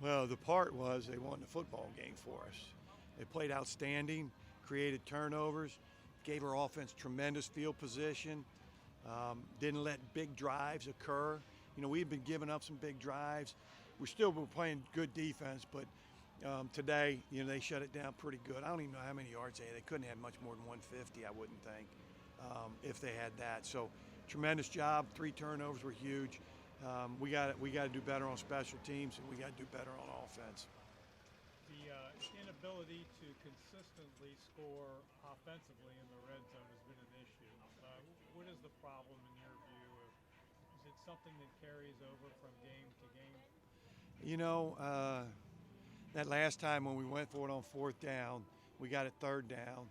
Well, the part was they won the football game for us. They played outstanding, created turnovers, gave our offense tremendous field position, didn't let big drives occur. You know, we've been giving up some big drives. We still were playing good defense, but today, you know, they shut it down pretty good. I don't even know how many yards they had. They couldn't have much more than 150, I wouldn't think, if they had that. So, tremendous job. 3 turnovers were huge. We got to do better on special teams, and we got to do better on offense. The inability to consistently score offensively in the red zone has been an issue. What is the problem in your view? Is it something that carries over from game to game? You know, that last time when we went for it on 4th down, we got it 3rd down,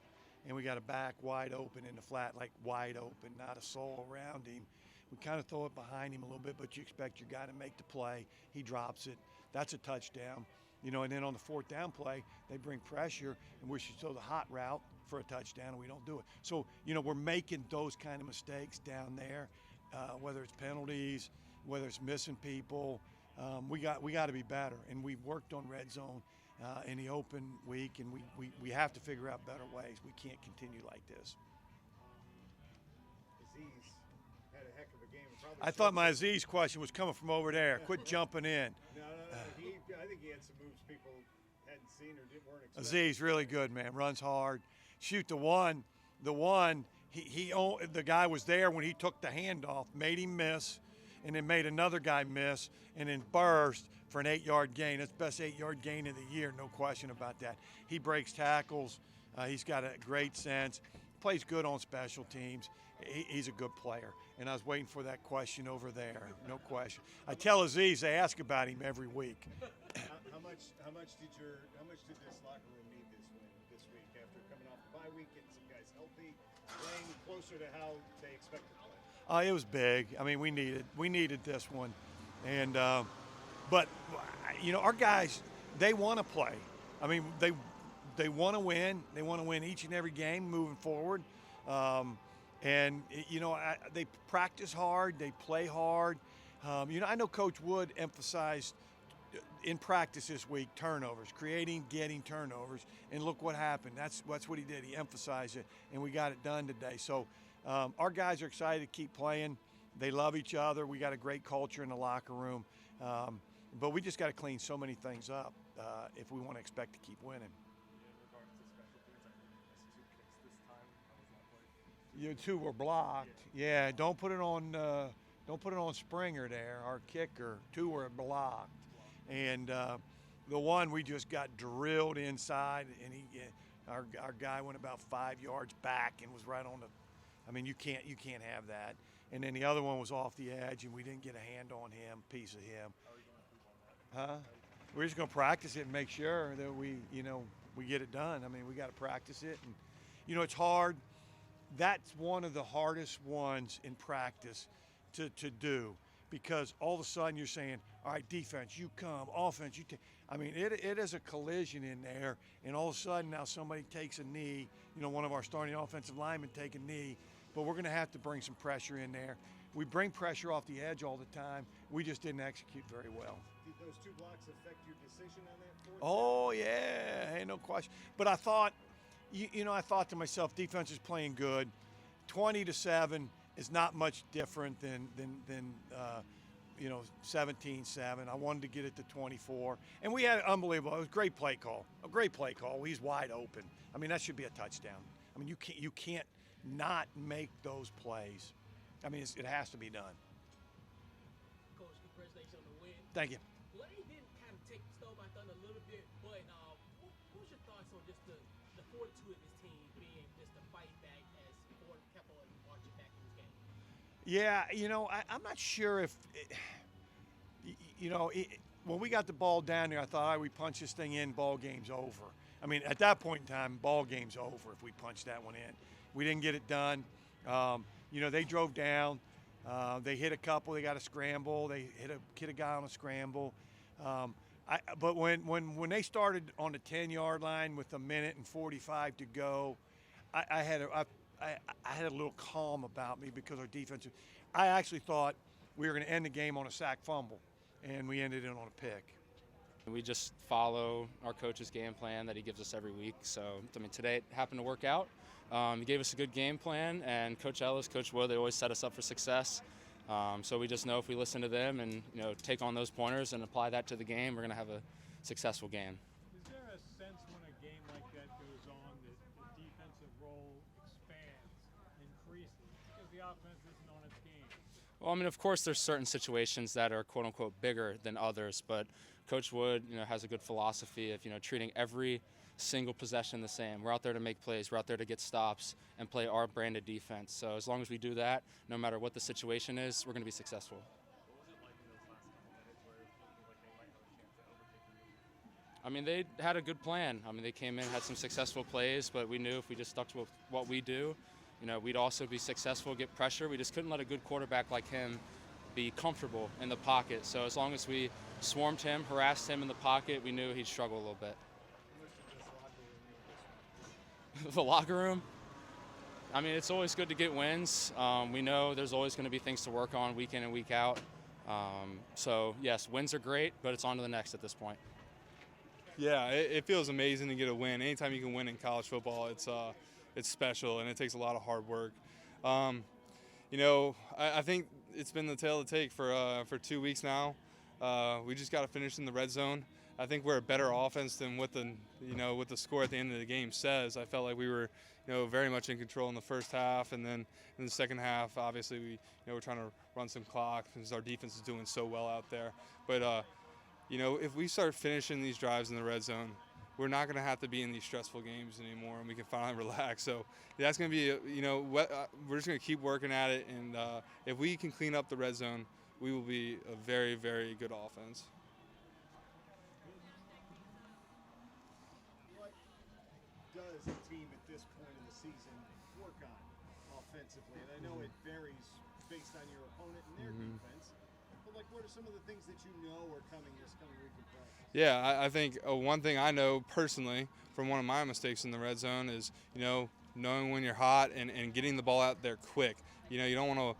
and we got a back wide open in the flat, like wide open, not a soul around him. We kind of throw it behind him a little bit, but you expect your guy to make the play. He drops it. That's a touchdown. You know, and then on the 4th down play, they bring pressure, and we should throw the hot route for a touchdown, and we don't do it. So, you know, we're making those kind of mistakes down there, whether it's penalties, whether it's missing people. We got to be better, and we've worked on red zone in the open week, and we have to figure out better ways. We can't continue like this. Aziz had a heck of a game. I thought my Aziz question was coming from over there. Quit jumping in. No. I think he had some moves people hadn't seen or weren't expecting. Aziz really good, man. Runs hard. Shoot the one. The guy was there when he took the handoff, made him miss, and then made another guy miss, and then burst for an 8-yard gain. That's the best 8-yard gain of the year, no question about that. He breaks tackles. He's got a great sense. Plays good on special teams. He's a good player. And I was waiting for that question over there, no question. I tell Aziz, they ask about him every week. How much did this locker room need this week after coming off the bye week, getting some guys healthy, playing closer to how they expect to play? It was big. I mean, we needed this one, and but you know, our guys, they want to play. I mean, they want to win. They want to win each and every game moving forward. And you know, they practice hard. They play hard. You know, I know Coach Wood emphasized in practice this week turnovers, getting turnovers, and look what happened. That's what he did. He emphasized it, and we got it done today. So our guys are excited to keep playing. They love each other. We got a great culture in the locker room, but we just got to clean so many things up if we want to expect to keep winning. You 2 were blocked. Yeah, don't put it on Springer there, our kicker. 2 were blocked, and the one we just got drilled inside, and our guy went about 5 yards back and was right on the. I mean, you can't have that. And then the other one was off the edge, and we didn't get a hand on him, piece of him. Huh? We're just gonna practice it and make sure that we get it done. I mean, we got to practice it, and you know, it's hard. That's one of the hardest ones in practice to do, because all of a sudden you're saying, all right, defense, you come, offense, you take. I mean, it is a collision in there, and all of a sudden now somebody takes a knee, you know, one of our starting offensive linemen take a knee, but we're going to have to bring some pressure in there. We bring pressure off the edge all the time. We just didn't execute very well. Did those 2 blocks affect your decision on that 4th? Oh, yeah, hey, no question. But I thought, I thought to myself, defense is playing good. 20-7 is not much different than 17-7. I wanted to get it to 24, and we had unbelievable. It was a great play call. He's wide open. I mean, that should be a touchdown. I mean, you can't not make those plays. I mean, it has to be done. Coach, congratulations on the win. Thank you. Lane did kind of take the stove by thunder a little bit, but what's your thoughts on just the fortitude of this team being just to fight back as Fordham kept on marching back in this game? Yeah, you know, I'm not sure if, when we got the ball down there, I thought, all right, we punch this thing in, ball game's over. I mean, at that point in time, ball game's over if we punched that one in. We didn't get it done. They drove down. They hit a couple. They got a scramble. They hit a guy on a scramble. But when they started on the 10-yard line with 1:45 to go, I had a little calm about me because our defense. I actually thought we were going to end the game on a sack fumble, and we ended it on a pick. We just follow our coach's game plan that he gives us every week. So, I mean, today it happened to work out. He gave us a good game plan, and Coach Ellis, Coach Wood, they always set us up for success. So we just know if we listen to them and take on those pointers and apply that to the game, we're going to have a successful game. Is there a sense when a game like that goes on that the defensive role expands, increases, because the offense isn't on its game? Well, I mean, of course, there's certain situations that are quote unquote bigger than others, but Coach Wood, has a good philosophy of treating every single possession the same. We're out there to make plays. We're out there to get stops and play our branded defense. So as long as we do that, no matter what the situation is, we're going to be successful. What was it like in those last couple minutes where it looked like they might have a chance at overtaking you? I mean, they had a good plan. I mean, they came in, had some successful plays, but we knew if we just stuck to what we do, we'd also be successful, get pressure. We just couldn't let a good quarterback like him be comfortable in the pocket. So as long as we swarmed him, harassed him in the pocket, we knew he'd struggle a little bit. The locker room? I mean, it's always good to get wins. We know there's always going to be things to work on week in and week out. So, yes, wins are great, but it's on to the next at this point. Yeah, it feels amazing to get a win. Anytime you can win in college football, it's special, and it takes a lot of hard work. I think it's been the tale to take for 2 weeks now. We just got to finish in the red zone. I think we're a better offense than what the score at the end of the game says. I felt like we were, very much in control in the first half, and then in the second half, obviously we're trying to run some clock because our defense is doing so well out there. But if we start finishing these drives in the red zone, we're not going to have to be in these stressful games anymore, and we can finally relax. So that's going to be, we're just going to keep working at it, and if we can clean up the red zone, we will be a very, very good offense. What does a team at this point in the season work on offensively? And I know it varies based on your opponent and their defense, but what are some of the things that are coming this coming week in practice? Yeah, I think one thing I know personally from one of my mistakes in the red zone is, knowing when you're hot and getting the ball out there quick. You don't want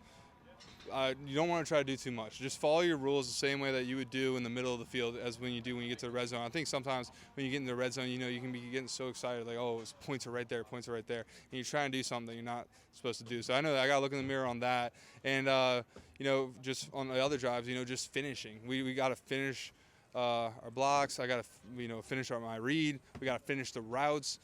to try to do too much. Just follow your rules the same way that you would do in the middle of the field as when you get to the red zone. I think sometimes when you get in the red zone, you can be getting so excited, like, oh, it's points are right there, and you're trying to do something you're not supposed to do. So I know that I got to look in the mirror on that. And, just on the other drives, just finishing. We got to finish our blocks. I got to, finish my read. We got to finish the routes.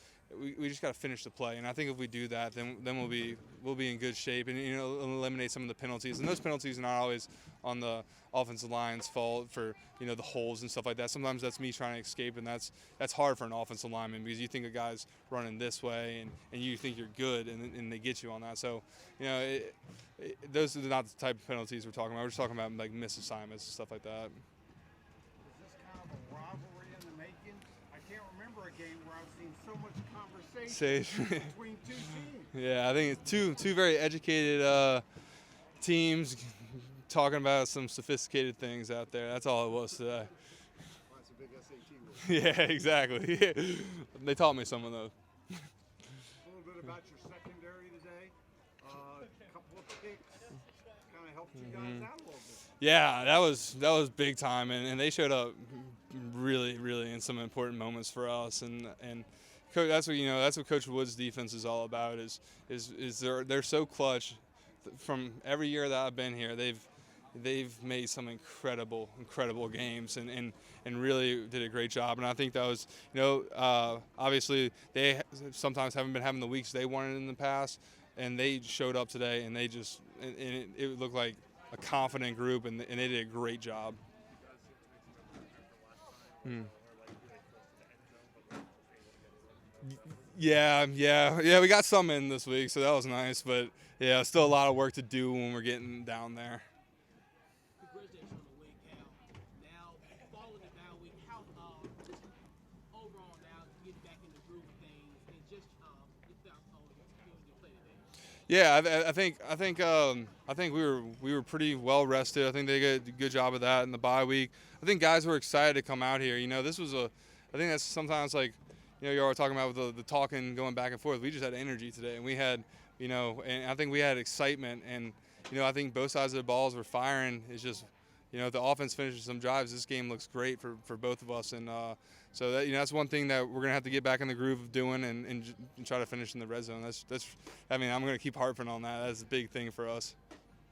We just got to finish the play, and I think if we do that, then we'll be in good shape, and eliminate some of the penalties. And those penalties are not always on the offensive line's fault for the holes and stuff like that. Sometimes that's me trying to escape, and that's hard for an offensive lineman because you think a guy's running this way, and you think you're good, and they get you on that. So those are not the type of penalties we're talking about. We're just talking about like missed assignments and stuff like that. Is this kind of a rivalry in the making? I can't remember a game where I've seen so much conversation between two teams. Yeah, I think it's two very educated teams talking about some sophisticated things out there. That's all it was today. Lots of big SAT work. Yeah, exactly. They taught me some of those. A little bit about your secondary today. A couple of picks kind of helped you guys out a little bit. Yeah, that was big time, and they showed up really, really in some important moments for us, and that's what Coach Wood's defense is all about. Is they're so clutch. From every year that I've been here, they've made some incredible games and really did a great job. And I think that was obviously they sometimes haven't been having the weeks they wanted in the past, and they showed up today, and it looked like a confident group, and they did a great job. Yeah, we got some in this week, so that was nice. But yeah, still a lot of work to do when we're getting down there. Congratulations on the win, Cal. Now, following the bye week, how just overall now getting back in the groove of things and just your thoughts on your play today? Yeah, I think we were pretty well rested. I think they did a good job of that in the bye week. I think guys were excited to come out here. I think that's sometimes like, you all were talking about with the talking going back and forth. We just had energy today, and we had, and I think we had excitement, and I think both sides of the balls were firing. It's just, you know, if the offense finishes some drives, this game looks great for both of us. And so that, you know, that's one thing that we're gonna have to get back in the groove of doing and try to finish in the red zone. That's I mean, I'm gonna keep harping on that. That's a big thing for us.